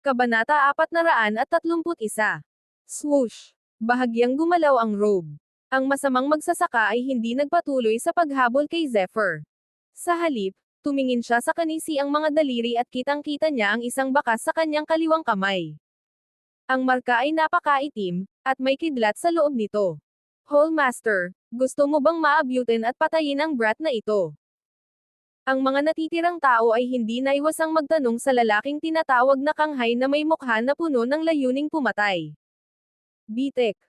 Kabanata 431. Swoosh! Bahagyang gumalaw ang robe. Ang masamang magsasaka ay hindi nagpatuloy sa paghabol kay Zephyr. Sa halip, tumingin siya sa kanisi ang mga daliri at kitang-kita niya ang isang bakas sa kanyang kaliwang kamay. Ang marka ay napakaitim, at may kidlat sa loob nito. Hall Master, gusto mo bang maabutin at patayin ang brat na ito? Ang mga natitirang tao ay hindi naiwasang magtanong sa lalaking tinatawag na Kanghay na may mukha na puno ng layuning pumatay. Bitek.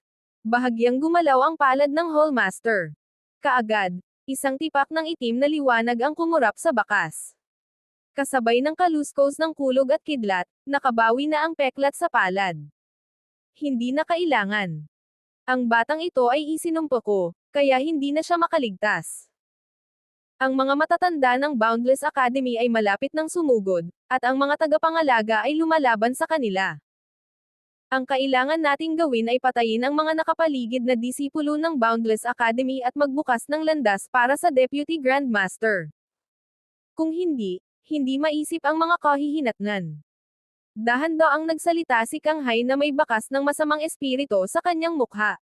Bahagyang gumalaw ang palad ng Hallmaster. Kaagad, isang tipak ng itim na liwanag ang kumurap sa bakas. Kasabay ng kaluskos ng kulog at kidlat, nakabawi na ang peklat sa palad. Hindi na kailangan. Ang batang ito ay isinumpo ko, kaya hindi na siya makaligtas. Ang mga matatanda ng Boundless Academy ay malapit ng sumugod, at ang mga tagapangalaga ay lumalaban sa kanila. Ang kailangan nating gawin ay patayin ang mga nakapaligid na disipulo ng Boundless Academy at magbukas ng landas para sa Deputy Grandmaster. Kung hindi, hindi maisip ang mga kahihinatnan. Dahan-daang nagsalita si Kanghay na may bakas ng masamang espiritu sa kanyang mukha.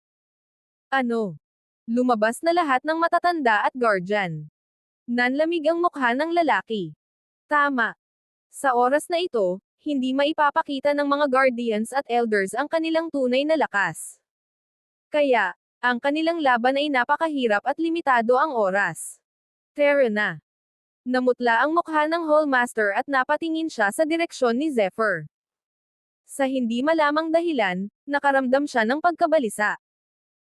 Ano? Lumabas na lahat ng matatanda at guardian. Nanlamig ang mukha ng lalaki. Tama. Sa oras na ito, hindi maipapakita ng mga guardians at elders ang kanilang tunay na lakas. Kaya, ang kanilang laban ay napakahirap at limitado ang oras. Tara na. Namutla ang mukha ng Hallmaster at napatingin siya sa direksyon ni Zephyr. Sa hindi malamang dahilan, nakaramdam siya ng pagkabalisa.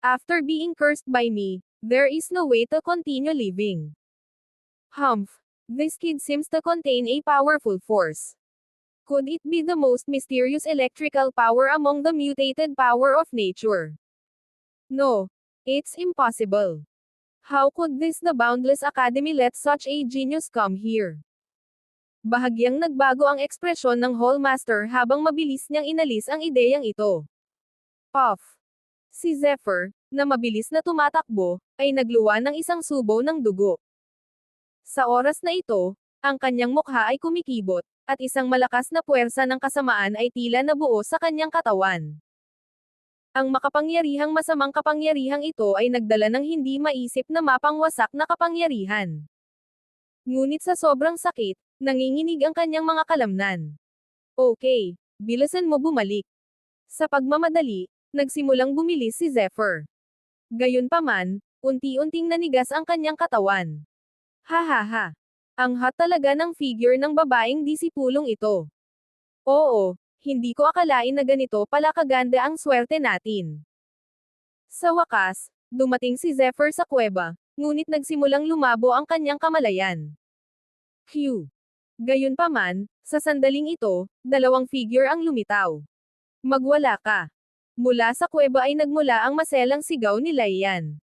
After being cursed by me, there is no way to continue living. Humph, this kid seems to contain a powerful force. Could it be the most mysterious electrical power among the mutated power of nature? No, it's impossible. How could the Boundless Academy let such a genius come here? Bahagyang nagbago ang ekspresyon ng Hallmaster habang mabilis niyang inalis ang ideyang ito. Puff! Si Zephyr, na mabilis na tumatakbo, ay nagluwa ng isang subo ng dugo. Sa oras na ito, ang kanyang mukha ay kumikibot, at isang malakas na puwersa ng kasamaan ay tila nabuo sa kanyang katawan. Ang makapangyarihang masamang kapangyarihang ito ay nagdala ng hindi maisip na mapangwasak na kapangyarihan. Ngunit sa sobrang sakit, nanginginig ang kanyang mga kalamnan. Okay, bilisan mo bumalik. Sa pagmamadali, nagsimulang bumilis si Zephyr. Gayunpaman, unti-unting nanigas ang kanyang katawan. Hahaha. Ang hot talaga ng figure ng babaeng disipulong ito. Oo, hindi ko akalain na ganito pala kaganda ang swerte natin. Sa wakas, dumating si Zephyr sa kuweba, ngunit nagsimulang lumabo ang kanyang kamalayan. Q. Gayunpaman, sa sandaling ito, dalawang figure ang lumitaw. Magwala ka. Mula sa kuweba ay nagmula ang maselang sigaw ni Laiyan.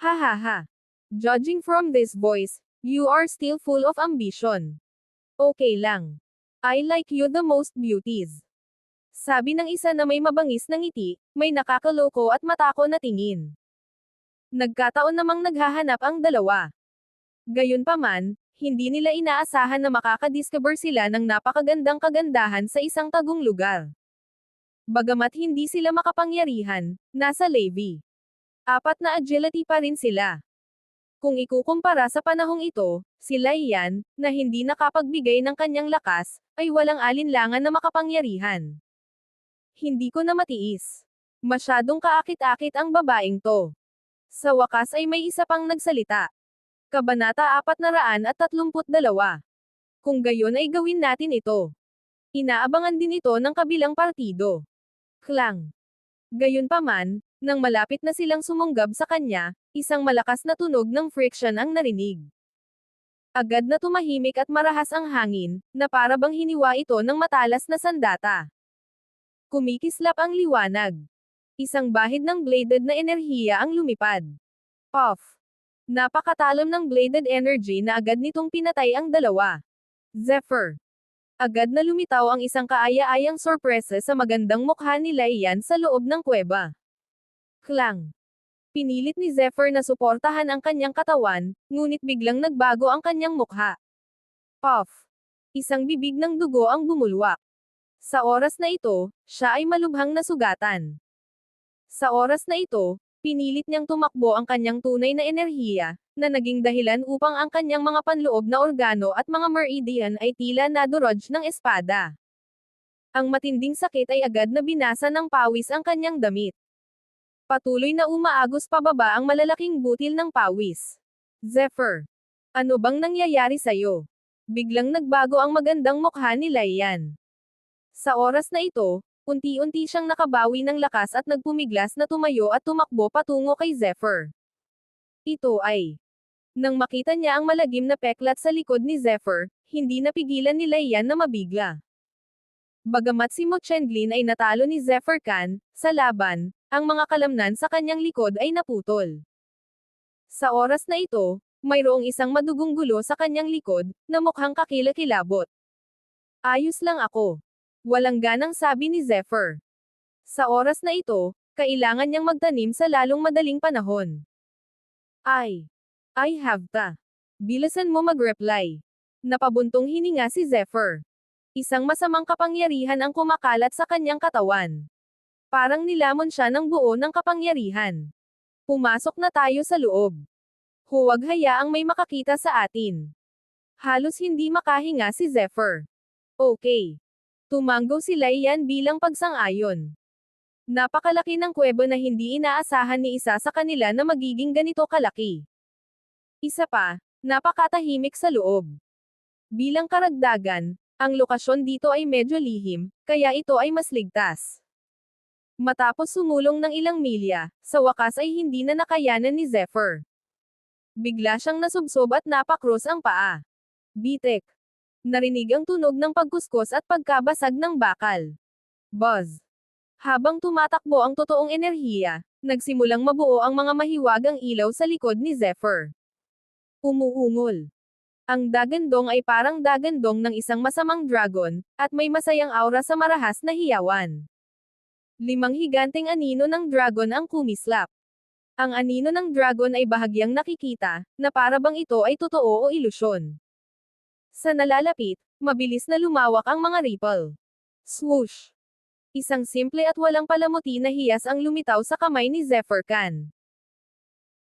Hahaha. Judging from this voice, you are still full of ambition. Okay lang. I like you the most beauties. Sabi ng isa na may mabangis na ngiti, may nakakaloko at matako na tingin. Nagkataon namang naghahanap ang dalawa. Gayunpaman, hindi nila inaasahan na makakadiscover sila ng napakagandang kagandahan sa isang tagong lugar. Bagamat hindi sila makapangyarihan, nasa Levi. 4 na agility pa rin sila. Kung ikukumpara sa panahong ito, si Laiyan, na hindi nakapagbigay ng kanyang lakas, ay walang alinlangan na makapangyarihan. Hindi ko na matiis. Masyadong kaakit-akit ang babaeng to. Sa wakas ay may isa pang nagsalita. Kabanata 432. Kung gayon ay gawin natin ito. Inaabangan din ito ng kabilang partido. Klang. Gayunpaman, nang malapit na silang sumunggab sa kanya, isang malakas na tunog ng friction ang narinig. Agad na tumahimik at marahas ang hangin, na para bang hiniwa ito ng matalas na sandata. Kumikislap ang liwanag. Isang bahid ng bladed na enerhiya ang lumipad. Puff! Napakatalam ng bladed energy na agad nitong pinatay ang dalawa. Zephyr! Agad na lumitaw ang isang kaaya-ayang sorpresa sa magandang mukha ni Laiyan sa loob ng kuweba. Klang! Pinilit ni Zephyr na suportahan ang kanyang katawan, ngunit biglang nagbago ang kanyang mukha. Puff! Isang bibig ng dugo ang bumulwak. Sa oras na ito, siya ay malubhang nasugatan. Sa oras na ito, pinilit niyang tumakbo ang kanyang tunay na enerhiya, na naging dahilan upang ang kanyang mga panloob na organo at mga meridian ay tila nadurog ng espada. Ang matinding sakit ay agad na binasa ng pawis ang kanyang damit. Patuloy na umaagos pababa ang malalaking butil ng pawis. Zephyr. Ano bang nangyayari sa'yo? Biglang nagbago ang magandang mukha ni Laian. Sa oras na ito, unti-unti siyang nakabawi ng lakas at nagpumiglas na tumayo at tumakbo patungo kay Zephyr. Ito ay. Nang makita niya ang malagim na peklat sa likod ni Zephyr, hindi napigilan ni Laian na mabigla. Bagamat si Mo Chenglin ay natalo ni Zephyr Khan, sa laban, ang mga kalamnan sa kanyang likod ay naputol. Sa oras na ito, mayroong isang madugong gulo sa kanyang likod, na mukhang kakilakilabot. Ayos lang ako. Walang ganang sabi ni Zephyr. Sa oras na ito, kailangan niyang magtanim sa lalong madaling panahon. I have ta. Bilisan mo mag-reply. Napabuntong hininga si Zephyr. Isang masamang kapangyarihan ang kumakalat sa kanyang katawan. Parang nilamon siya ng buo ng kapangyarihan. Pumasok na tayo sa loob. Huwag hayaang may makakita sa atin. Halos hindi makahinga si Zephyr. Okay. Tumanggo si Laian bilang pagsang-ayon. Napakalaki ng kuweba na hindi inaasahan ni isa sa kanila na magiging ganito kalaki. Isa pa, napakatahimik sa loob. Bilang karagdagan, ang lokasyon dito ay medyo lihim, kaya ito ay mas ligtas. Matapos sumulong ng ilang milya, sa wakas ay hindi na nakayanan ni Zephyr. Bigla siyang nasubsob at napakros ang paa. Bitek. Narinig ang tunog ng pagkuskos at pagkabasag ng bakal. Buzz. Habang tumatakbo ang totoong enerhiya, nagsimulang mabuo ang mga mahiwagang ilaw sa likod ni Zephyr. Umuungol. Ang dagandong ay parang dagandong ng isang masamang dragon, at may masayang aura sa marahas na hiyawan. 5 higanteng anino ng dragon ang kumislap. Ang anino ng dragon ay bahagyang nakikita, na para bang ito ay totoo o ilusyon. Sa nalalapit, mabilis na lumawak ang mga ripple. Swoosh! Isang simple at walang palamuti na hiyas ang lumitaw sa kamay ni Zephyr Khan.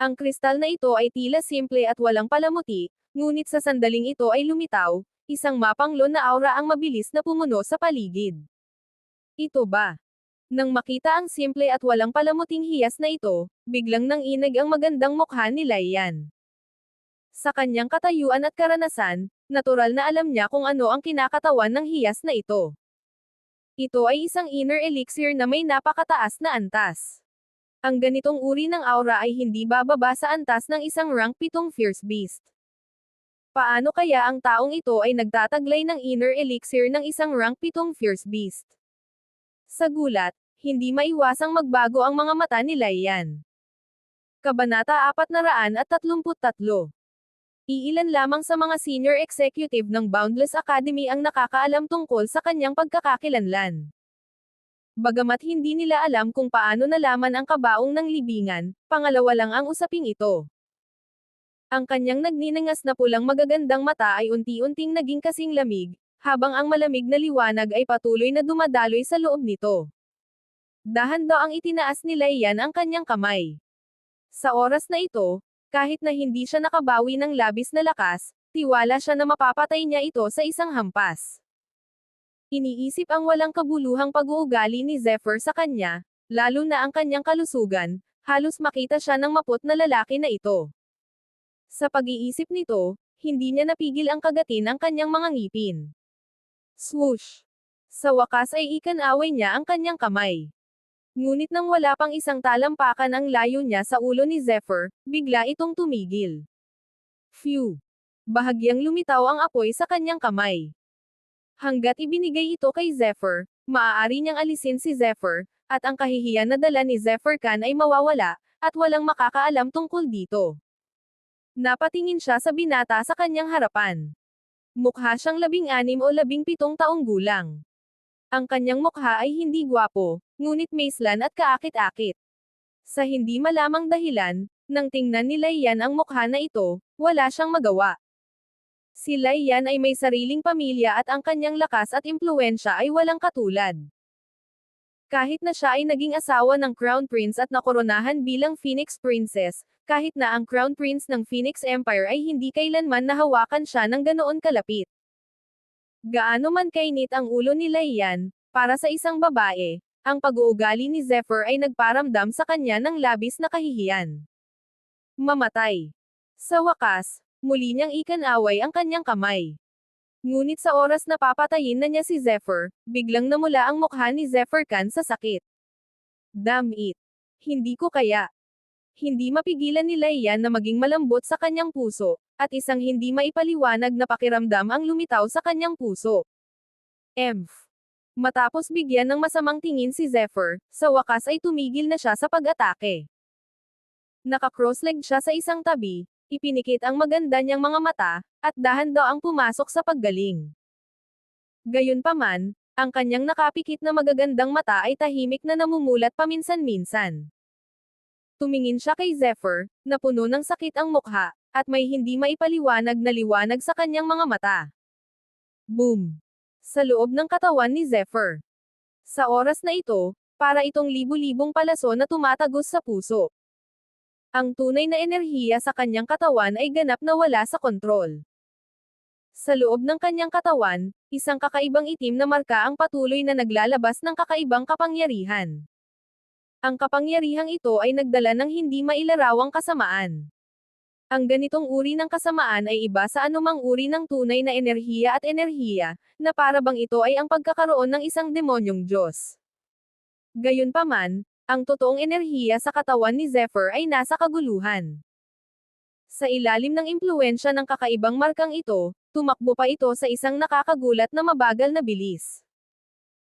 Ang kristal na ito ay tila simple at walang palamuti, ngunit sa sandaling ito ay lumitaw, isang mapanglo na aura ang mabilis na pumuno sa paligid. Ito ba? Nang makita ang simple at walang palamuting hiyas na ito, biglang nanginig ang magandang mukha ni Laian. Sa kanyang katayuan at karanasan, natural na alam niya kung ano ang kinakatawan ng hiyas na ito. Ito ay isang inner elixir na may napakataas na antas. Ang ganitong uri ng aura ay hindi bababa sa antas ng isang rank 7 fierce beast. Paano kaya ang taong ito ay nagtataglay ng inner elixir ng isang rank 7 fierce beast? Sa gulat, hindi maiwasang magbago ang mga mata ni Laian. Kabanata 433. Iilan lamang sa mga senior executive ng Boundless Academy ang nakakaalam tungkol sa kanyang pagkakakilanlan. Bagamat hindi nila alam kung paano nalaman ang kabaong ng libingan, pangalawa lang ang usaping ito. Ang kanyang nagninangas na pulang magagandang mata ay unti-unting naging kasing lamig, habang ang malamig na liwanag ay patuloy na dumadaloy sa loob nito. Dahan-daang itinaas ni Laian ang kanyang kamay. Sa oras na ito, kahit na hindi siya nakabawi ng labis na lakas, tiwala siya na mapapatay niya ito sa isang hampas. Iniisip ang walang kabuluhang pag-uugali ni Zephyr sa kanya, lalo na ang kanyang kalusugan, halos makita siya ng maput na lalaki na ito. Sa pag-iisip nito, hindi niya napigil ang kagatin ang kanyang mga ngipin. Swoosh! Sa wakas ay ikanaway niya ang kanyang kamay. Ngunit nang wala pang isang talampakan ang layo niya sa ulo ni Zephyr, bigla itong tumigil. Phew! Bahagyang lumitaw ang apoy sa kanyang kamay. Hanggat ibinigay ito kay Zephyr, maaari niyang alisin si Zephyr, at ang kahihiyan na dala ni Zephyr Khan ay mawawala, at walang makakaalam tungkol dito. Napatingin siya sa binata sa kanyang harapan. Mukha siyang 16 o 17 taong gulang. Ang kanyang mukha ay hindi gwapo, ngunit maislan at kaakit-akit. Sa hindi malamang dahilan, nang tingnan ni Laian ang mukha na ito, wala siyang magawa. Si Lai Yan ay may sariling pamilya at ang kanyang lakas at impluwensya ay walang katulad. Kahit na siya ay naging asawa ng Crown Prince at nakoronahan bilang Phoenix Princess, kahit na ang Crown Prince ng Phoenix Empire ay hindi kailanman nahawakan siya ng ganoon kalapit. Gaano man kainit ang ulo ni Lai Yan, para sa isang babae, ang pag-uugali ni Zephyr ay nagparamdam sa kanya ng labis na kahihiyan. Mamatay. Sa wakas, muli niyang ikanaway ang kanyang kamay. Ngunit sa oras na papatayin na niya si Zephyr, biglang namula ang mukha ni Zephyr Khan sa sakit. Damn it. Hindi ko kaya. Hindi mapigilan ni Lai Yan na maging malambot sa kanyang puso, at isang hindi maipaliwanag na pakiramdam ang lumitaw sa kanyang puso. Emph. Matapos bigyan ng masamang tingin si Zephyr, sa wakas ay tumigil na siya sa pag-atake. Naka-cross-legged siya sa isang tabi, ipinikit ang maganda niyang mga mata, at dahan-daang pumasok sa paggaling. Gayunpaman, ang kanyang nakapikit na magagandang mata ay tahimik na namumulat paminsan-minsan. Tumingin siya kay Zephyr, na puno ng sakit ang mukha, at may hindi maipaliwanag na liwanag sa kanyang mga mata. Boom! Sa loob ng katawan ni Zephyr. Sa oras na ito, para itong libu-libong palaso na tumatagos sa puso. Ang tunay na enerhiya sa kanyang katawan ay ganap na wala sa kontrol. Sa loob ng kanyang katawan, isang kakaibang itim na marka ang patuloy na naglalabas ng kakaibang kapangyarihan. Ang kapangyarihang ito ay nagdala ng hindi mailarawang kasamaan. Ang ganitong uri ng kasamaan ay iba sa anumang uri ng tunay na enerhiya, na para bang ito ay ang pagkakaroon ng isang demonyong Diyos. Gayunpaman, ang totoong enerhiya sa katawan ni Zephyr ay nasa kaguluhan. Sa ilalim ng impluwensya ng kakaibang markang ito, tumakbo pa ito sa isang nakakagulat na mabagal na bilis.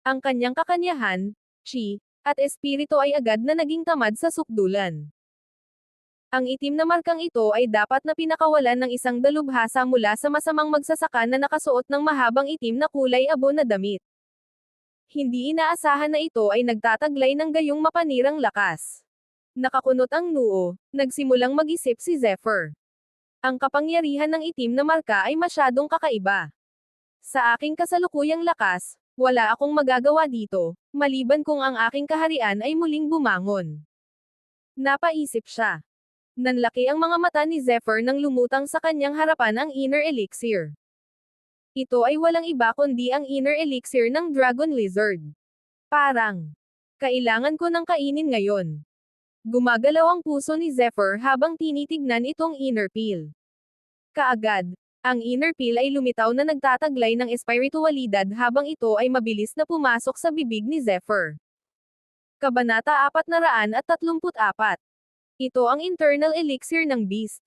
Ang kanyang kakanyahan, chi, at espiritu ay agad na naging tamad sa sukdulan. Ang itim na markang ito ay dapat na pinakawalan ng isang dalubhasa mula sa masamang magsasaka na nakasuot ng mahabang itim na kulay abo na damit. Hindi inaasahan na ito ay nagtataglay ng gayong mapanirang lakas. Nakakunot ang noo, nagsimulang mag-isip si Zephyr. Ang kapangyarihan ng itim na marka ay masyadong kakaiba. Sa aking kasalukuyang lakas, wala akong magagawa dito, maliban kung ang aking kaharian ay muling bumangon. Napaisip siya. Nanlaki ang mga mata ni Zephyr nang lumutang sa kanyang harapan ang inner elixir. Ito ay walang iba kundi ang inner elixir ng Dragon Lizard. Parang, kailangan ko ng kainin ngayon. Gumagalaw ang puso ni Zephyr habang tinitignan itong inner peel. Kaagad, ang inner peel ay lumitaw na nagtataglay ng espiritualidad habang ito ay mabilis na pumasok sa bibig ni Zephyr. Kabanata 434. Ito ang internal elixir ng beast.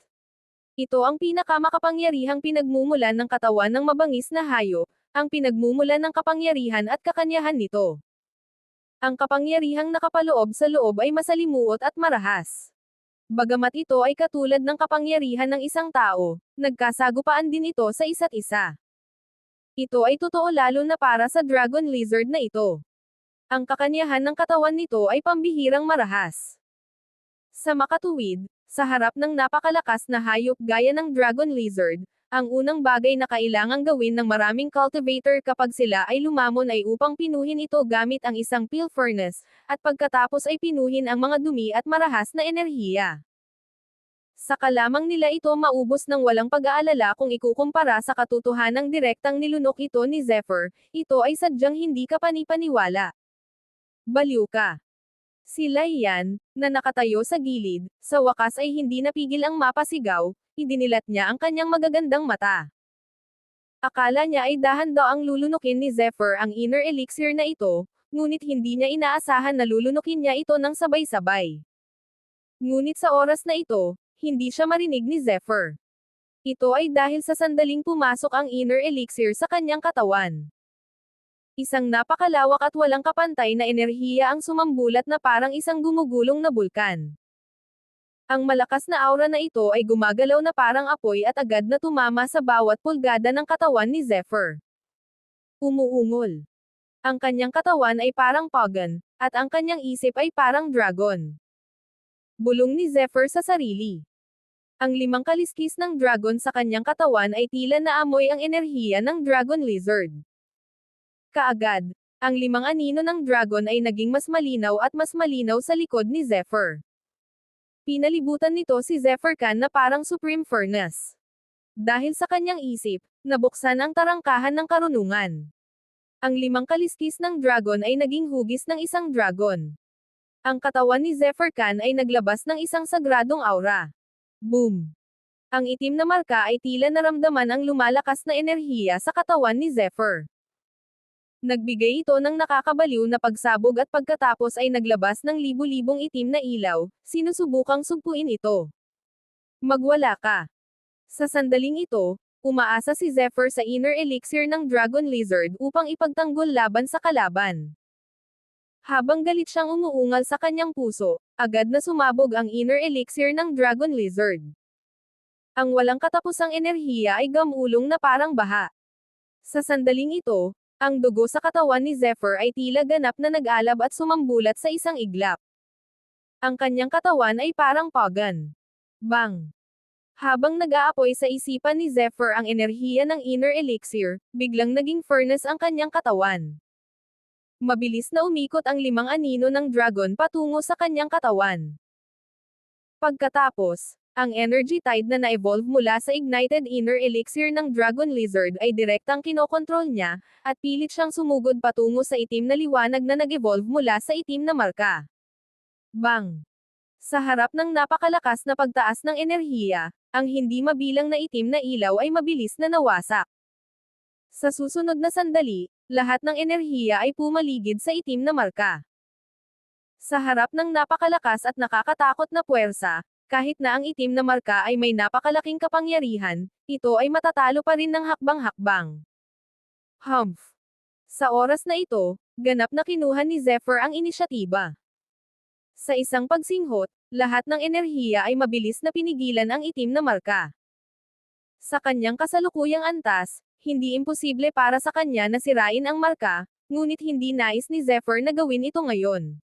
Ito ang pinakamakapangyarihang pinagmumulan ng katawan ng mabangis na hayop, ang pinagmumulan ng kapangyarihan at kakanyahan nito. Ang kapangyarihang nakapaloob sa loob ay masalimuot at marahas. Bagamat ito ay katulad ng kapangyarihan ng isang tao, nagkasagupaan din ito sa isa't isa. Ito ay totoo lalo na para sa Dragon Lizard na ito. Ang kakanyahan ng katawan nito ay pambihirang marahas. Sa makatuwid, sa harap ng napakalakas na hayop gaya ng Dragon Lizard, ang unang bagay na kailangang gawin ng maraming cultivator kapag sila ay lumamon ay upang pinuhin ito gamit ang isang peel furnace, at pagkatapos ay pinuhin ang mga dumi at marahas na enerhiya. Saka lamang nila ito maubos ng walang pag-aalala kung ikukumpara sa katotohanang direktang nilunok ito ni Zephyr, ito ay sadyang hindi ka panipaniwala. Baliw ka. Si Lai Yan, na nakatayo sa gilid, sa wakas ay hindi napigil ang mapasigaw, idinilat niya ang kanyang magagandang mata. Akala niya ay dahan-daang lulunukin ni Zephyr ang inner elixir na ito, ngunit hindi niya inaasahan na lulunukin niya ito ng sabay-sabay. Ngunit sa oras na ito, hindi siya marinig ni Zephyr. Ito ay dahil sa sandaling pumasok ang inner elixir sa kanyang katawan. Isang napakalawak at walang kapantay na enerhiya ang sumambulat na parang isang gumugulong na bulkan. Ang malakas na aura na ito ay gumagalaw na parang apoy at agad na tumama sa bawat pulgada ng katawan ni Zephyr. Umuungol. Ang kanyang katawan ay parang pagan, at ang kanyang isip ay parang dragon. Bulong ni Zephyr sa sarili. Ang 5 kaliskis ng dragon sa kanyang katawan ay tila naamoy ang enerhiya ng dragon lizard. Kaagad, ang 5 anino ng dragon ay naging mas malinaw at mas malinaw sa likod ni Zephyr. Pinalibutan nito si Zephyr Khan na parang supreme furnace. Dahil sa kanyang isip, nabuksan ang tarangkahan ng karunungan. Ang 5 kaliskis ng dragon ay naging hugis ng isang dragon. Ang katawan ni Zephyr Khan ay naglabas ng isang sagradong aura. Boom! Ang itim na marka ay tila naramdaman ang lumalakas na enerhiya sa katawan ni Zephyr. Nagbigay ito ng nakakabaliw na pagsabog at pagkatapos ay naglabas ng libu-libong itim na ilaw, sinusubukang sugpuin ito. Magwala ka. Sa sandaling ito, umaasa si Zephyr sa inner elixir ng Dragon Lizard upang ipagtanggol laban sa kalaban. Habang galit siyang umuungal sa kanyang puso, agad na sumabog ang inner elixir ng Dragon Lizard. Ang walang katapusang enerhiya ay gamulong na parang baha. Sa sandaling ito, ang dugo sa katawan ni Zephyr ay tila ganap na nag-alab at sumambulat sa isang iglap. Ang kanyang katawan ay parang pagan. Bang! Habang nag-aapoy sa isipan ni Zephyr ang enerhiya ng inner elixir, biglang naging furnace ang kanyang katawan. Mabilis na umikot ang 5 anino ng dragon patungo sa kanyang katawan. Pagkatapos, ang energy tide na na-evolve mula sa ignited inner elixir ng Dragon Lizard ay direktang kinokontrol niya, at pilit siyang sumugod patungo sa itim na liwanag na nag-evolve mula sa itim na marka. Bang! Sa harap ng napakalakas na pagtaas ng enerhiya, ang hindi mabilang na itim na ilaw ay mabilis na nawasak. Sa susunod na sandali, lahat ng enerhiya ay pumaligid sa itim na marka. Sa harap ng napakalakas at nakakatakot na puwersa, kahit na ang itim na marka ay may napakalaking kapangyarihan, ito ay matatalo pa rin ng hakbang-hakbang. Humph! Sa oras na ito, ganap na kinuha ni Zephyr ang inisyatiba. Sa isang pagsinghot, lahat ng enerhiya ay mabilis na pinigilan ang itim na marka. Sa kanyang kasalukuyang antas, hindi imposible para sa kanya na sirain ang marka, ngunit hindi nais ni Zephyr na gawin ito ngayon.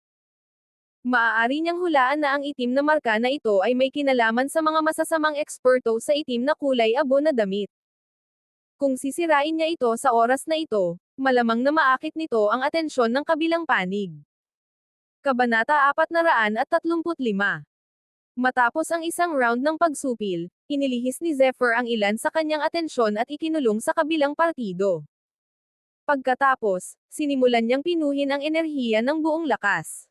Maaari niyang hulaan na ang itim na marka na ito ay may kinalaman sa mga masasamang eksperto sa itim na kulay abo na damit. Kung sisirain niya ito sa oras na ito, malamang na maakit nito ang atensyon ng kabilang panig. Kabanata 435. Matapos ang isang round ng pagsupil, inilihis ni Zephyr ang ilan sa kanyang atensyon at ikinulong sa kabilang partido. Pagkatapos, sinimulan niyang pinuhin ang enerhiya ng buong lakas.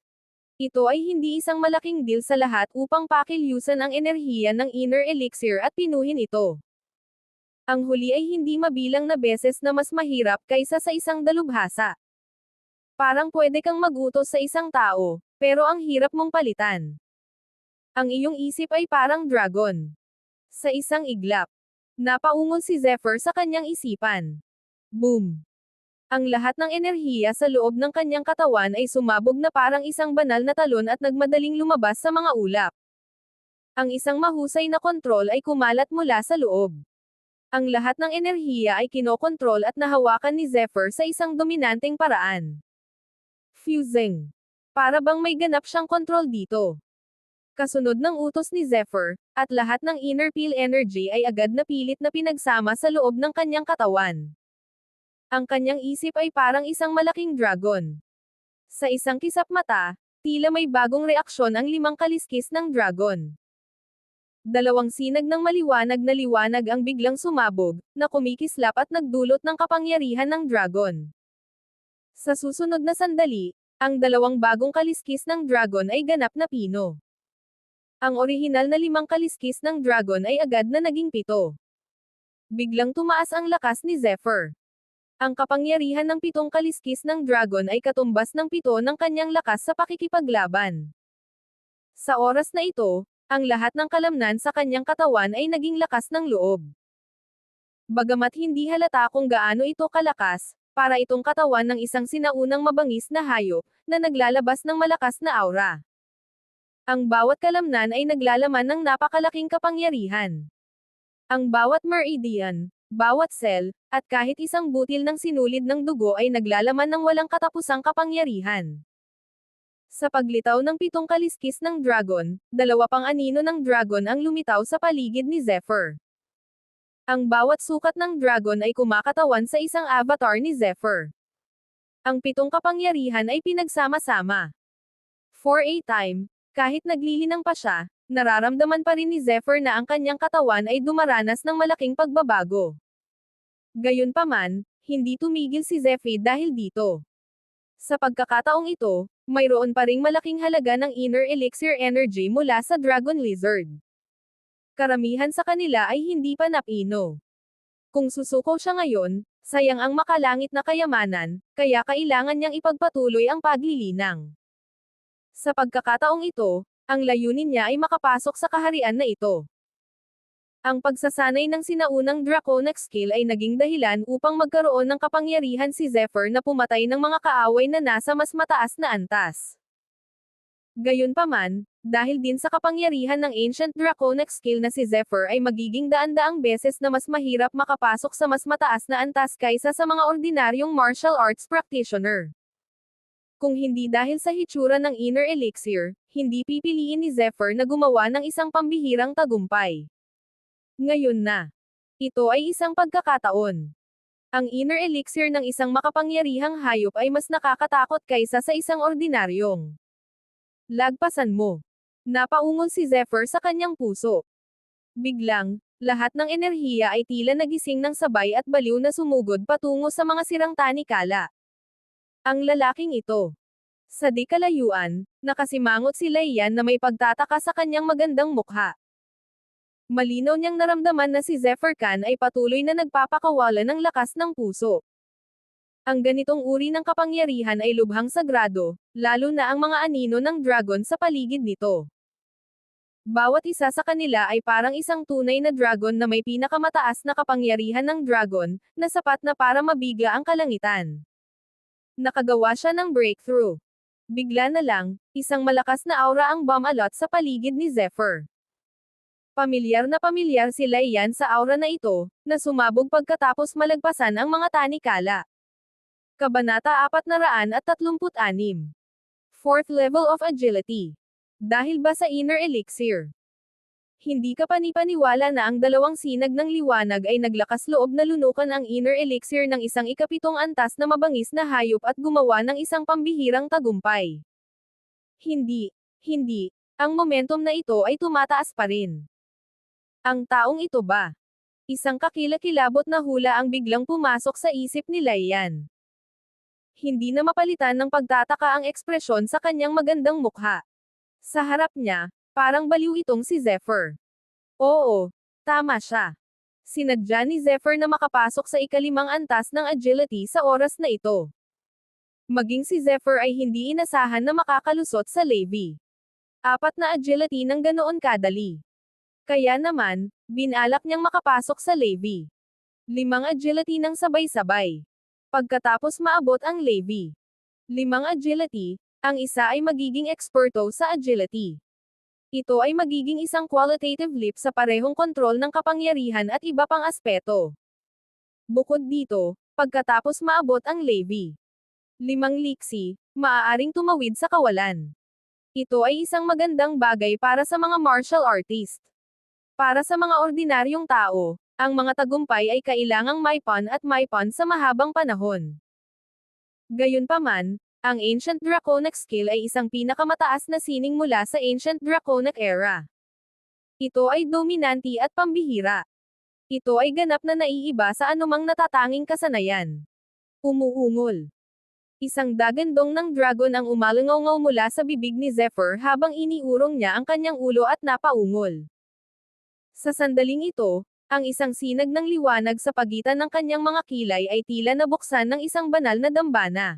Ito ay hindi isang malaking deal sa lahat upang pakilyusan ang enerhiya ng inner elixir at pinuhin ito. Ang huli ay hindi mabilang na beses na mas mahirap kaysa sa isang dalubhasa. Parang pwede kang mag-utos sa isang tao, pero ang hirap mong palitan. Ang iyong isip ay parang dragon. Sa isang iglap, napaungol si Zephyr sa kanyang isipan. Boom! Ang lahat ng enerhiya sa loob ng kanyang katawan ay sumabog na parang isang banal na talon at nagmadaling lumabas sa mga ulap. Ang isang mahusay na kontrol ay kumalat mula sa loob. Ang lahat ng enerhiya ay kinokontrol at nahawakan ni Zephyr sa isang dominanteng paraan. Fusing. Para bang may ganap siyang kontrol dito. Kasunod ng utos ni Zephyr, at lahat ng inner peel energy ay agad na pilit na pinagsama sa loob ng kanyang katawan. Ang kanyang isip ay parang isang malaking dragon. Sa isang kisap mata, tila may bagong reaksyon ang 5 kaliskis ng dragon. 2 sinag ng maliwanag na liwanag ang biglang sumabog, na kumikislap at nagdulot ng kapangyarihan ng dragon. Sa susunod na sandali, ang 2 bagong kaliskis ng dragon ay ganap na pino. Ang orihinal na 5 kaliskis ng dragon ay agad na naging 7. Biglang tumaas ang lakas ni Zephyr. Ang kapangyarihan ng 7 kaliskis ng dragon ay katumbas ng 7 ng kanyang lakas sa pakikipaglaban. Sa oras na ito, ang lahat ng kalamnan sa kanyang katawan ay naging lakas ng loob. Bagamat hindi halata kung gaano ito kalakas, para itong katawan ng isang sinaunang mabangis na hayop, na naglalabas ng malakas na aura. Ang bawat kalamnan ay naglalaman ng napakalaking kapangyarihan. Ang bawat meridian, bawat cell, at kahit isang butil ng sinulid ng dugo ay naglalaman ng walang katapusang kapangyarihan. Sa paglitaw ng 7 kaliskis ng dragon, 2 pang anino ng dragon ang lumitaw sa paligid ni Zephyr. Ang bawat sukat ng dragon ay kumakatawan sa isang avatar ni Zephyr. Ang 7 kapangyarihan ay pinagsama-sama. For a time, kahit naglilinang pa siya, nararamdaman pa rin ni Zephyr na ang kanyang katawan ay dumaranas ng malaking pagbabago. Gayunpaman, hindi tumigil si Zephyr dahil dito. Sa pagkakataong ito, mayroon pa ring malaking halaga ng inner elixir energy mula sa Dragon Lizard. Karamihan sa kanila ay hindi pa napino. Kung susuko siya ngayon, sayang ang makalangit na kayamanan, kaya kailangan niyang ipagpatuloy ang paglilinang. Sa pagkakataong ito, ang layunin niya ay makapasok sa kaharian na ito. Ang pagsasanay ng sinaunang draconic skill ay naging dahilan upang magkaroon ng kapangyarihan si Zephyr na pumatay ng mga kaaway na nasa mas mataas na antas. Gayunpaman, dahil din sa kapangyarihan ng ancient draconic skill na si Zephyr ay magiging daan-daang beses na mas mahirap makapasok sa mas mataas na antas kaysa sa mga ordinaryong martial arts practitioner. Kung hindi dahil sa hitsura ng inner elixir, hindi pipiliin ni Zephyr na gumawa ng isang pambihirang tagumpay. Ngayon na. Ito ay isang pagkakataon. Ang inner elixir ng isang makapangyarihang hayop ay mas nakakatakot kaysa sa isang ordinaryong. Lagpasan mo. Napaungol si Zephyr sa kanyang puso. Biglang, lahat ng enerhiya ay tila nagising ng sabay at baliw na sumugod patungo sa mga sirang tanikala. Ang lalaking ito. Sa di kalayuan, nakasimangot si Laiyan na may pagtataka sa kanyang magandang mukha. Malinaw niyang naramdaman na si Zephyr Khan ay patuloy na nagpapakawala ng lakas ng puso. Ang ganitong uri ng kapangyarihan ay lubhang sagrado, lalo na ang mga anino ng dragon sa paligid nito. Bawat isa sa kanila ay parang isang tunay na dragon na may pinakamataas na kapangyarihan ng dragon, na sapat na para mabigla ang kalangitan. Nakagawa siya ng breakthrough. Bigla na lang, isang malakas na aura ang bumalot sa paligid ni Zephyr. Pamilyar na pamilyar si Laiyan sa aura na ito, na sumabog pagkatapos malagpasan ang mga tanikala. Kabanata 436. Fourth level of agility. Dahil ba sa inner elixir? Hindi ka panipaniwala na ang 2 sinag ng liwanag ay naglakas loob na lunukan ang inner elixir ng isang ika-7 antas na mabangis na hayop at gumawa ng isang pambihirang tagumpay. Hindi. Ang momentum na ito ay tumataas pa rin. Ang taong ito ba? Isang kakilakilabot na hula ang biglang pumasok sa isip ni Laiyan. Hindi na mapalitan ng pagtataka ang ekspresyon sa kanyang magandang mukha. Sa harap niya, parang baliw itong si Zephyr. Oo, tama siya. Sinadya ni Zephyr na makapasok sa ika-5 antas ng agility sa oras na ito. Maging si Zephyr ay hindi inasahan na makakalusot sa levy 4 na agility ng ganoon kadali. Kaya naman, binalak niyang makapasok sa levy 5 agility ng sabay-sabay. Pagkatapos maabot ang levy 5 agility, ang isa ay magiging eksperto sa agility. Ito ay magiging isang qualitative leap sa parehong kontrol ng kapangyarihan at iba pang aspeto. Bukod dito, pagkatapos maabot ang levy 5 liksi, maaaring tumawid sa kawalan. Ito ay isang magandang bagay para sa mga martial artist. Para sa mga ordinaryong tao, ang mga tagumpay ay kailangang maipon at maipon sa mahabang panahon. Gayunpaman, ang Ancient Draconic skill ay isang pinakamataas na sining mula sa Ancient Draconic era. Ito ay dominante at pambihira. Ito ay ganap na naiiba sa anumang natatanging kasanayan. Umuungol. Isang dagandong ng dragon ang umalangaw mula sa bibig ni Zephyr habang iniurong niya ang kanyang ulo at napaungol. Sa sandaling ito, ang isang sinag ng liwanag sa pagitan ng kanyang mga kilay ay tila nabuksan ng isang banal na dambana.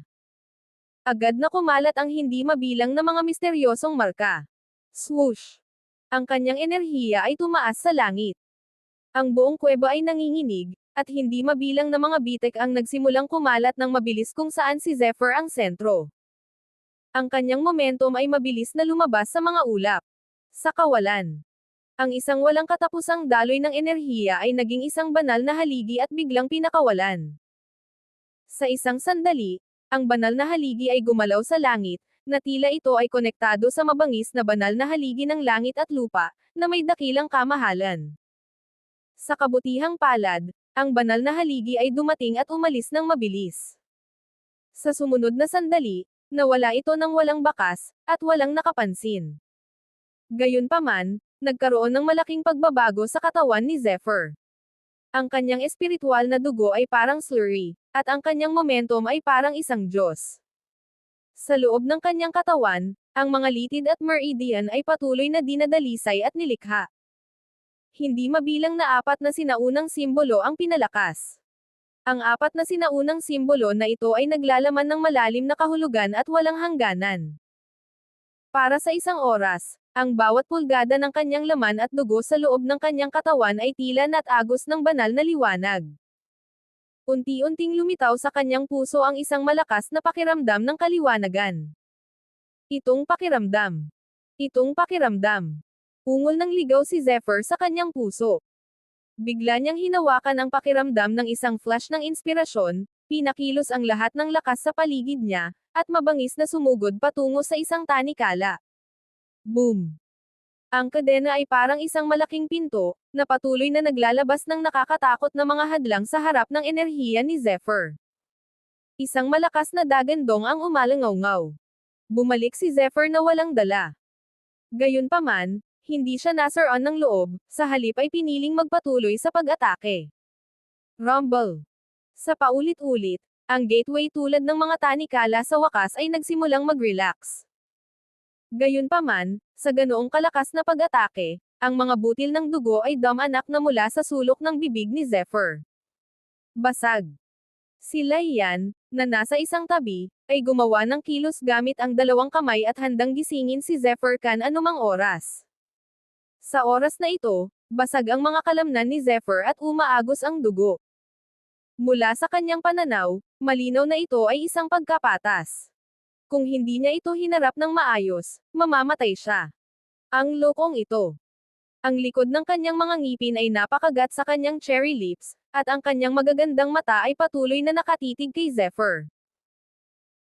Agad na kumalat ang hindi mabilang na mga misteryosong marka. Swoosh! Ang kanyang enerhiya ay tumaas sa langit. Ang buong kuweba ay nanginginig, at hindi mabilang na mga bitek ang nagsimulang kumalat ng mabilis kung saan si Zephyr ang sentro. Ang kanyang momentum ay mabilis na lumabas sa mga ulap. Sa kawalan. Ang isang walang katapusang daloy ng enerhiya ay naging isang banal na haligi at biglang pinakawalan. Sa isang sandali, ang banal na haligi ay gumalaw sa langit, na tila ito ay konektado sa mabangis na banal na haligi ng langit at lupa, na may dakilang kamahalan. Sa kabutihang palad, ang banal na haligi ay dumating at umalis ng mabilis. Sa sumunod na sandali, nawala ito ng walang bakas, at walang nakapansin. Gayunpaman, nagkaroon ng malaking pagbabago sa katawan ni Zephyr. Ang kanyang espiritual na dugo ay parang slurry, at ang kanyang momentum ay parang isang Diyos. Sa loob ng kanyang katawan, ang mga litid at meridian ay patuloy na dinadalisay at nilikha. Hindi mabilang na 4 na sinaunang simbolo ang pinalakas. Ang 4 na sinaunang simbolo na ito ay naglalaman ng malalim na kahulugan at walang hangganan. Para sa isang oras, ang bawat pulgada ng kanyang laman at dugo sa loob ng kanyang katawan ay tila natagos ng banal na liwanag. Unti-unting lumitaw sa kanyang puso ang isang malakas na pakiramdam ng kaliwanagan. Itong pakiramdam. Itong pakiramdam. Ungol ng ligaw si Zephyr sa kanyang puso. Bigla niyang hinawakan ang pakiramdam ng isang flash ng inspirasyon, pinakilos ang lahat ng lakas sa paligid niya, at mabangis na sumugod patungo sa isang tanikala. Boom! Ang kadena ay parang isang malaking pinto, na patuloy na naglalabas ng nakakatakot na mga hadlang sa harap ng enerhiya ni Zephyr. Isang malakas na dagandong ang umalangaw-ngaw. Bumalik si Zephyr na walang dala. Gayunpaman, hindi siya nasaran ng loob, sa halip ay piniling magpatuloy sa pag-atake. Rumble. Sa paulit-ulit, ang gateway tulad ng mga tanikala sa wakas ay nagsimulang mag-relax. Gayunpaman, sa ganoong kalakas na pag-atake, ang mga butil ng dugo ay damanak na mula sa sulok ng bibig ni Zephyr. Basag. Si Laiyan, na nasa isang tabi, ay gumawa ng kilos gamit ang 2 kamay at handang gisingin si Zephyr kan anumang oras. Sa oras na ito, basag ang mga kalamnan ni Zephyr at umaagos ang dugo. Mula sa kanyang pananaw, malinaw na ito ay isang pagkapatas. Kung hindi niya ito hinarap ng maayos, mamamatay siya. Ang lokong ito. Ang likod ng kanyang mga ngipin ay napakagat sa kanyang cherry lips, at ang kanyang magagandang mata ay patuloy na nakatitig kay Zephyr.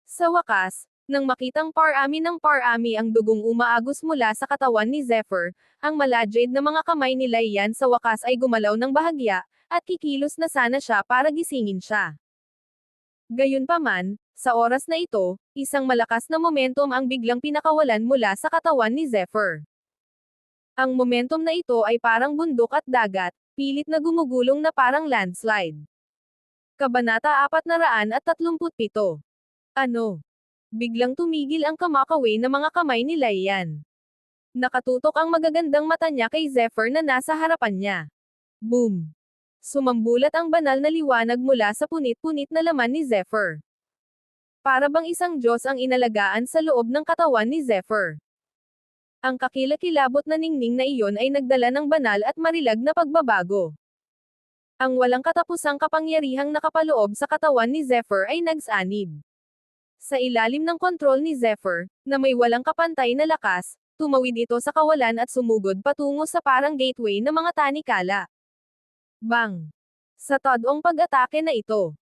Sa wakas, nang makitang parami ng parami ang dugong umaagos mula sa katawan ni Zephyr, ang malajid na mga kamay ni Laiyan sa wakas ay gumalaw ng bahagya, at kikilos na sana siya para gisingin siya. Gayunpaman, sa oras na ito, isang malakas na momentum ang biglang pinakawalan mula sa katawan ni Zephyr. Ang momentum na ito ay parang bundok at dagat, pilit na gumugulong na parang landslide. Kabanata 437. Ano? Biglang tumigil ang kamakaway na mga kamay ni Laiyan. Nakatutok ang magagandang mata niya kay Zephyr na nasa harapan niya. Boom! Sumambulat ang banal na liwanag mula sa punit-punit na laman ni Zephyr. Para bang isang Diyos ang inalagaan sa loob ng katawan ni Zephyr. Ang kakilakilabot na ningning na iyon ay nagdala ng banal at marilag na pagbabago. Ang walang katapusang kapangyarihang nakapaloob sa katawan ni Zephyr ay nagsanib. Sa ilalim ng kontrol ni Zephyr, na may walang kapantay na lakas, tumawid ito sa kawalan at sumugod patungo sa parang gateway ng mga tanikala. Bang! Sa todong pag-atake na ito,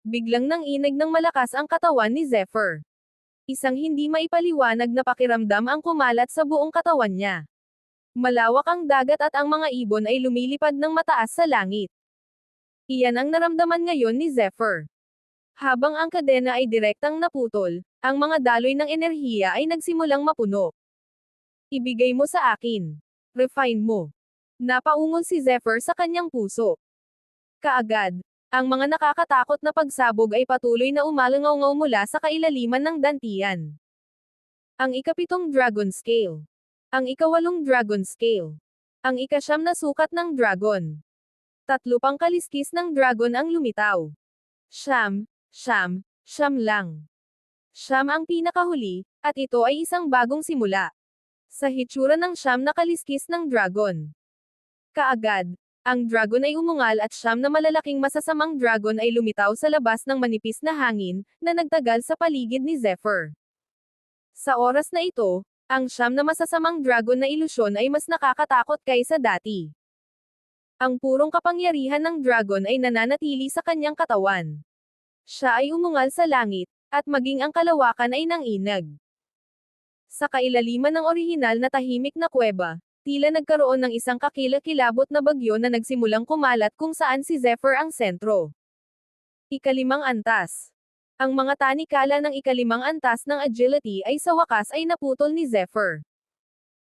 biglang nanginig ng malakas ang katawan ni Zephyr. Isang hindi maipaliwanag na pakiramdam ang kumalat sa buong katawan niya. Malawak ang dagat at ang mga ibon ay lumilipad ng mataas sa langit. Iyan ang naramdaman ngayon ni Zephyr. Habang ang kadena ay direktang naputol, ang mga daloy ng enerhiya ay nagsimulang mapuno. Ibigay mo sa akin. Refine mo. Napaungol si Zephyr sa kanyang puso. Kaagad, ang mga nakakatakot na pagsabog ay patuloy na umalangaw mula sa kailaliman ng dantian. Ang ika-7 Dragon Scale. Ang ika-8 Dragon Scale. Ang ika-9 na sukat ng dragon. 3 pang kaliskis ng dragon ang lumitaw. Siyam lang. Siyam ang pinakahuli, at ito ay isang bagong simula. Sa hitsura ng siyam na kaliskis ng dragon. Kaagad, ang dragon ay umungal at siyam na malalaking masasamang dragon ay lumitaw sa labas ng manipis na hangin, na nagtagal sa paligid ni Zephyr. Sa oras na ito, ang siyam na masasamang dragon na ilusyon ay mas nakakatakot kaysa dati. Ang purong kapangyarihan ng dragon ay nananatili sa kanyang katawan. Siya ay umungal sa langit, at maging ang kalawakan ay nanginag. Sa kailaliman ng orihinal na tahimik na kuweba, tila nagkaroon ng isang kakilakilabot na bagyo na nagsimulang kumalat kung saan si Zephyr ang sentro. Ikalimang antas. Ang mga tanikala ng ikalimang antas ng agility ay sa wakas ay naputol ni Zephyr.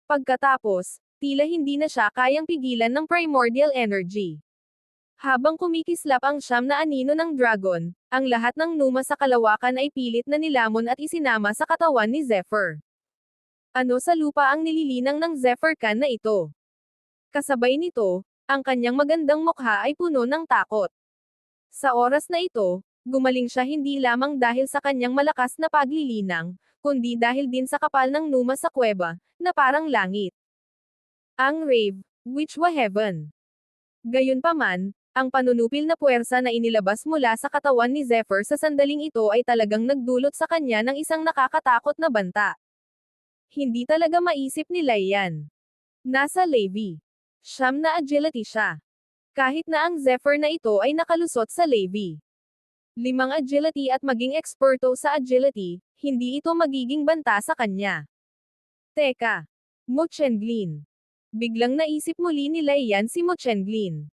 Pagkatapos, tila hindi na siya kayang pigilan ng primordial energy. Habang kumikislap ang siyam na anino ng dragon, ang lahat ng numa sa kalawakan ay pilit na nilamon at isinama sa katawan ni Zephyr. Ano sa lupa ang nililinang ng Zephyr Khan na ito? Kasabay nito, ang kanyang magandang mukha ay puno ng takot. Sa oras na ito, gumaling siya hindi lamang dahil sa kanyang malakas na paglilinang, kundi dahil din sa kapal ng numa sa kuweba, na parang langit. Ang Rave, which wa heaven. Gayunpaman, ang panunupil na puwersa na inilabas mula sa katawan ni Zephyr sa sandaling ito ay talagang nagdulot sa kanya ng isang nakakatakot na banta. Hindi talaga maisip ni Laiyan. Nasa Levi. Siyam na agility siya. Kahit na ang Zephyr na ito ay nakalusot sa Levi. 5 agility at maging eksperto sa agility, hindi ito magiging banta sa kanya. Teka. Mo Chenglin. Biglang naisip muli ni Laiyan si Mo Chenglin.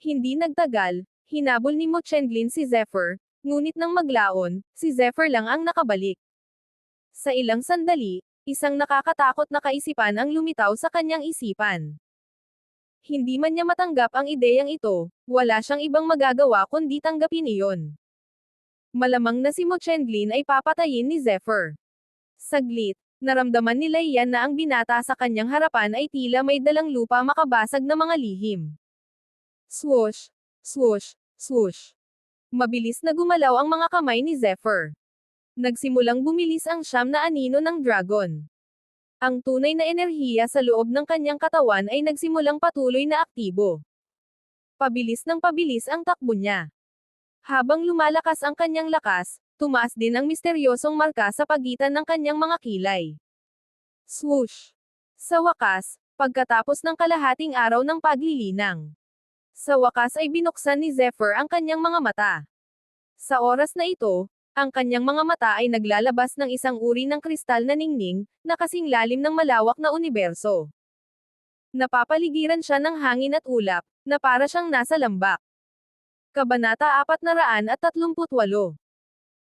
Hindi nagtagal, hinabol ni Mo Chenglin si Zephyr, ngunit nang maglaon, si Zephyr lang ang nakabalik. Sa ilang sandali, isang nakakatakot na kaisipan ang lumitaw sa kanyang isipan. Hindi man niya matanggap ang ideyang ito, wala siyang ibang magagawa kundi tanggapin iyon. Malamang na si Mo Chenglin ay papatayin ni Zephyr. Saglit, naramdaman ni Laiyan na ang binata sa kanyang harapan ay tila may dalang lupa makabasag na mga lihim. Swoosh, swoosh, swoosh. Mabilis na gumalaw ang mga kamay ni Zephyr. Nagsimulang bumilis ang siyam na anino ng dragon. Ang tunay na enerhiya sa loob ng kanyang katawan ay nagsimulang patuloy na aktibo. Pabilis ng pabilis ang takbo niya. Habang lumalakas ang kanyang lakas, tumaas din ang misteryosong marka sa pagitan ng kanyang mga kilay. Swoosh! Sa wakas, pagkatapos ng kalahating araw ng paglilinang. Sa wakas ay binuksan ni Zephyr ang kanyang mga mata. Sa oras na ito, ang kanyang mga mata ay naglalabas ng isang uri ng kristal na ningning, na kasing lalim ng malawak na universo. Napapaligiran siya ng hangin at ulap, na para siyang nasa lambak. Kabanata 438.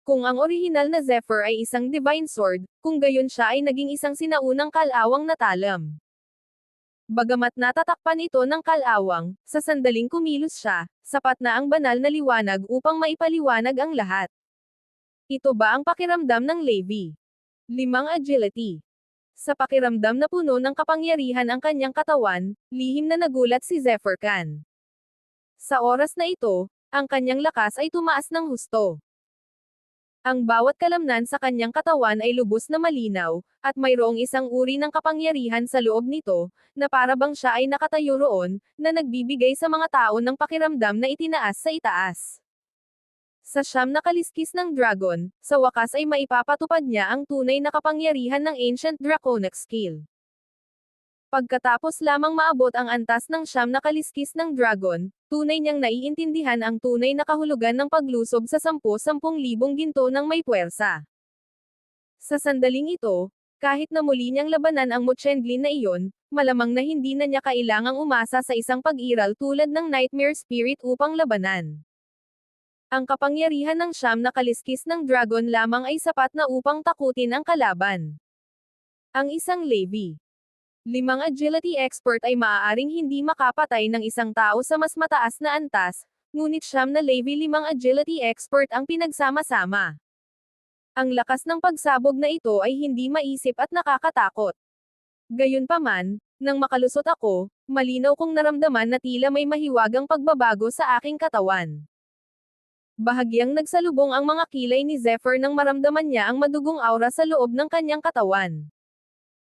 Kung ang orihinal na Zephyr ay isang divine sword, kung gayon siya ay naging isang sinaunang kalawang na talam. Bagamat natatakpan ito ng kalawang, sa sandaling kumilos siya, sapat na ang banal na liwanag upang maipaliwanag ang lahat. Ito ba ang pakiramdam ng Levi? 5 agility. Sa pakiramdam na puno ng kapangyarihan ang kanyang katawan, lihim na nagulat si Zephyr Khan. Sa oras na ito, ang kanyang lakas ay tumaas ng husto. Ang bawat kalamnan sa kanyang katawan ay lubos na malinaw, at mayroong isang uri ng kapangyarihan sa loob nito, na para bang siya ay nakatayo roon, na nagbibigay sa mga tao ng pakiramdam na itinaas sa itaas. Sa siyam na kaliskis ng dragon, sa wakas ay maipapatupad niya ang tunay na kapangyarihan ng Ancient Draconic Skill. Pagkatapos lamang maabot ang antas ng siyam na kaliskis ng dragon, tunay niyang naiintindihan ang tunay na kahulugan ng paglusob sa 10,000 ginto ng may puwersa. Sa sandaling ito, kahit na muli niyang labanan ang Mo Chenglin na iyon, malamang na hindi na niya kailangang umasa sa isang pag-iral tulad ng Nightmare Spirit upang labanan. Ang kapangyarihan ng siyam na kaliskis ng dragon lamang ay sapat na upang takutin ang kalaban. Ang isang Levi. 5 agility expert ay maaaring hindi makapatay ng isang tao sa mas mataas na antas, ngunit siyam na Levi 5 agility expert ang pinagsama-sama. Ang lakas ng pagsabog na ito ay hindi maisip at nakakatakot. Gayunpaman, nang makalusot ako, malinaw kong naramdaman na tila may mahiwagang pagbabago sa aking katawan. Bahagyang nagsalubong ang mga kilay ni Zephyr nang maramdaman niya ang madugong aura sa loob ng kanyang katawan.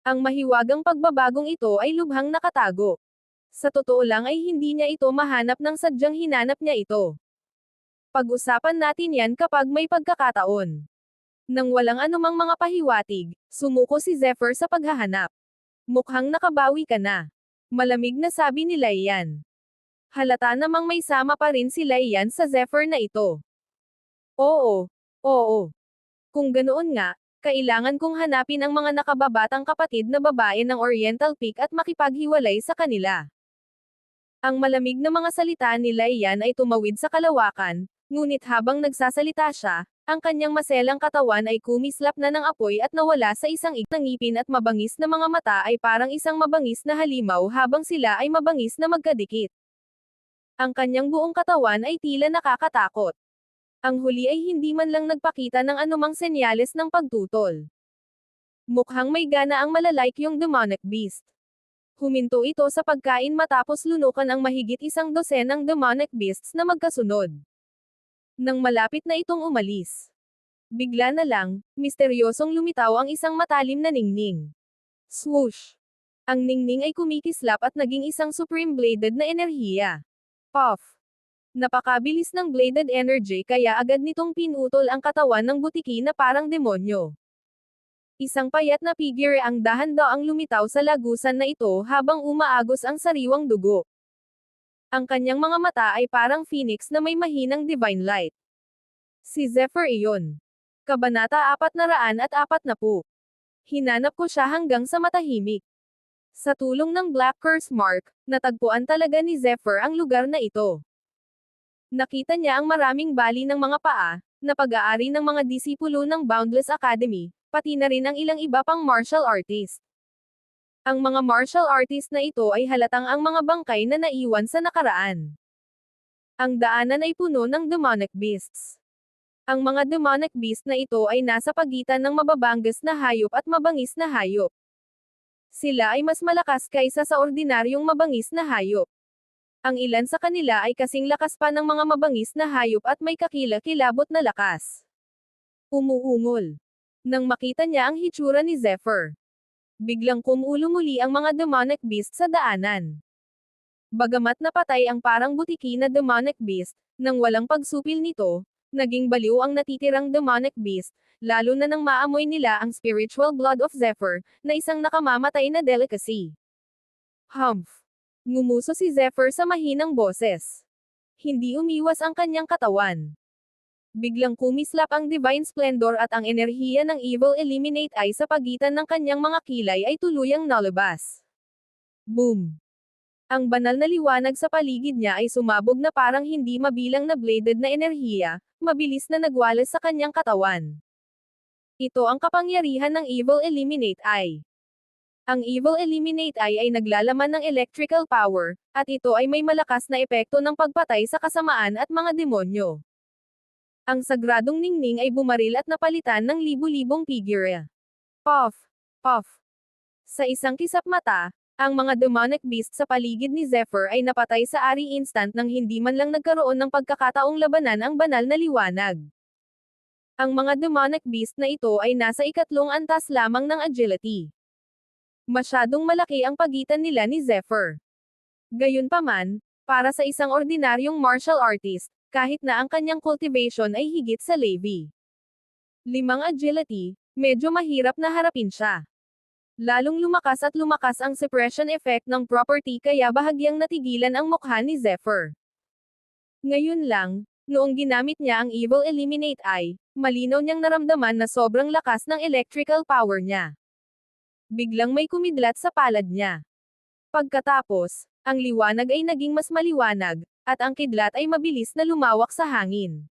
Ang mahiwagang pagbabagong ito ay lubhang nakatago. Sa totoo lang ay hindi niya ito mahanap nang sadyang hinanap niya ito. Pag-usapan natin yan kapag may pagkakataon. Nang walang anumang mga pahiwatig, sumuko si Zephyr sa paghahanap. Mukhang nakabawi ka na. Malamig na sabi ni Laiyan. Halata namang may sama pa rin si Laiyan sa Zephyr na ito. Oo. Oo. Kung ganoon nga, Kailangan kong hanapin ang mga nakababatang kapatid na babae ng Oriental Peak at makipaghiwalay sa kanila. Ang malamig na mga salita nila iyan ay tumawid sa kalawakan, ngunit habang nagsasalita siya, ang kanyang maselang katawan ay kumislap na ng apoy at nawala sa isang ng ngipin at mabangis na mga mata ay parang isang mabangis na halimaw habang sila ay mabangis na magkadikit. Ang kanyang buong katawan ay tila nakakatakot. Ang huli ay hindi man lang nagpakita ng anumang senyales ng pagtutol. Mukhang may gana ang malalaik yung demonic beast. Huminto ito sa pagkain matapos lunukan ang mahigit 12 demonic beasts na magkasunod. Nang malapit na itong umalis, bigla na lang, misteryosong lumitaw ang isang matalim na ningning. Swoosh! Ang ningning ay kumikislap at naging isang supreme bladed na enerhiya. Puff! Napakabilis ng bladed energy kaya agad nitong pinutol ang katawan ng butiki na parang demonyo. Isang payat na figure ang dahan-daang lumitaw sa lagusan na ito habang umaagos ang sariwang dugo. Ang kanyang mga mata ay parang phoenix na may mahinang divine light. Si Zephyr iyon. Kabanata 440. Hinanap ko siya hanggang sa matahimik. Sa tulong ng Black Curse Mark, natagpuan talaga ni Zephyr ang lugar na ito. Nakita niya ang maraming bali ng mga paa, na pag-aari ng mga disipulo ng Boundless Academy, pati na rin ang ilang iba pang martial artist. Ang mga martial artist na ito ay halatang ang mga bangkay na naiwan sa nakaraan. Ang daanan ay puno ng demonic beasts. Ang mga demonic beast na ito ay nasa pagitan ng mababanggas na hayop at mabangis na hayop. Sila ay mas malakas kaysa sa ordinaryong mabangis na hayop. Ang ilan sa kanila ay kasing lakas pa ng mga mabangis na hayop at may kakila-kilabot na lakas. Umuungol. Nang makita niya ang hitsura ni Zephyr, biglang kumulo muli ang mga demonic beast sa daanan. Bagamat napatay ang parang butiki na demonic beast, nang walang pagsupil nito, naging baliw ang natitirang demonic beast, lalo na nang maamoy nila ang spiritual blood of Zephyr, na isang nakamamatay na delicacy. Humph! Ngumuso si Zephyr sa mahinang boses. Hindi umiwas ang kanyang katawan. Biglang kumislap ang divine splendor at ang enerhiya ng evil eliminate ay sa pagitan ng kanyang mga kilay ay tuluyang nalabas. Boom! Ang banal na liwanag sa paligid niya ay sumabog na parang hindi mabilang na bladed na enerhiya, mabilis na nagwalas sa kanyang katawan. Ito ang kapangyarihan ng evil eliminate eye. Ang Evil Eliminate Eye ay naglalaman ng electrical power, at ito ay may malakas na epekto ng pagpatay sa kasamaan at mga demonyo. Ang sagradong ningning ay bumaril at napalitan ng libu-libong figure. Puff! Puff! Sa isang kisap mata, ang mga demonic beast sa paligid ni Zephyr ay napatay sa ari instant nang hindi man lang nagkaroon ng pagkakataong labanan ang banal na liwanag. Ang mga demonic beast na ito ay nasa 3 antas lamang ng agility. Masyadong malaki ang pagitan nila ni Zephyr. Gayunpaman, para sa isang ordinaryong martial artist, kahit na ang kanyang cultivation ay higit sa Levi 5 agility, medyo mahirap na harapin siya. Lalong lumakas at lumakas ang suppression effect ng property kaya bahagyang natigilan ang mukha ni Zephyr. Ngayon lang, noong ginamit niya ang Evil Eliminate Eye, malinaw niyang naramdaman na sobrang lakas ng electrical power niya. Biglang may kumidlat sa palad niya. Pagkatapos, ang liwanag ay naging mas maliwanag, at ang kidlat ay mabilis na lumawak sa hangin.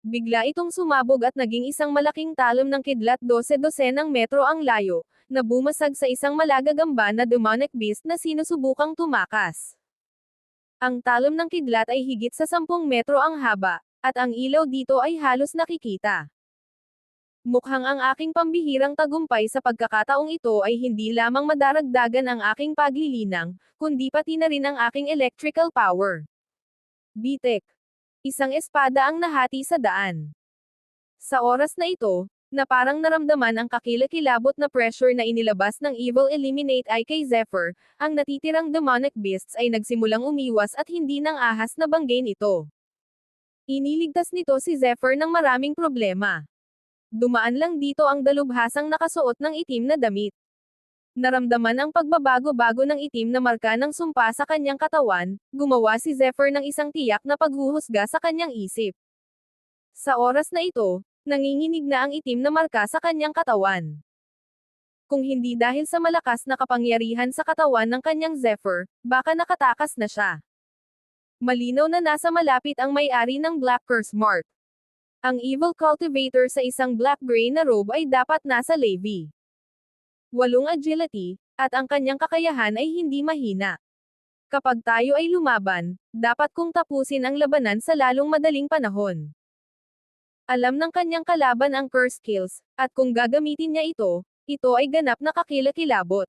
Bigla itong sumabog at naging isang malaking talon ng kidlat 12-12 metro ang layo, na bumasag sa isang malagagamba na demonic beast na sinusubukang tumakas. Ang talon ng kidlat ay higit sa 10 metro ang haba, at ang ilaw dito ay halos nakikita. Mukhang ang aking pambihirang tagumpay sa pagkakataong ito ay hindi lamang madaragdagan ang aking paglilinang, kundi pati na rin ang aking electrical power. Bitek. Isang espada ang nahati sa daan. Sa oras na ito, na parang naramdaman ang kakilakilabot na pressure na inilabas ng Evil Eliminate Eye kay Zephyr, ang natitirang demonic beasts ay nagsimulang umiwas at hindi nang ahas na banggain ito. Iniligtas nito si Zephyr ng maraming problema. Dumaan lang dito ang dalubhasang nakasuot ng itim na damit. Naramdaman ang pagbabago-bago ng itim na marka ng sumpa sa kanyang katawan, gumawa si Zephyr ng isang tiyak na paghuhusga sa kanyang isip. Sa oras na ito, Nanginginig na ang itim na marka sa kanyang katawan. Kung hindi dahil sa malakas na kapangyarihan sa katawan ng kanyang Zephyr, baka nakatakas na siya. Malinaw na nasa malapit ang may-ari ng Black Curse Mark. Ang Evil Cultivator sa isang black-gray na robe ay dapat nasa Levi. 8 agility, at ang kanyang kakayahan ay hindi mahina. Kapag tayo ay lumaban, dapat kong tapusin ang labanan sa lalong madaling panahon. Alam ng kanyang kalaban ang curse skills, at kung gagamitin niya ito ay ganap na kakilakilabot.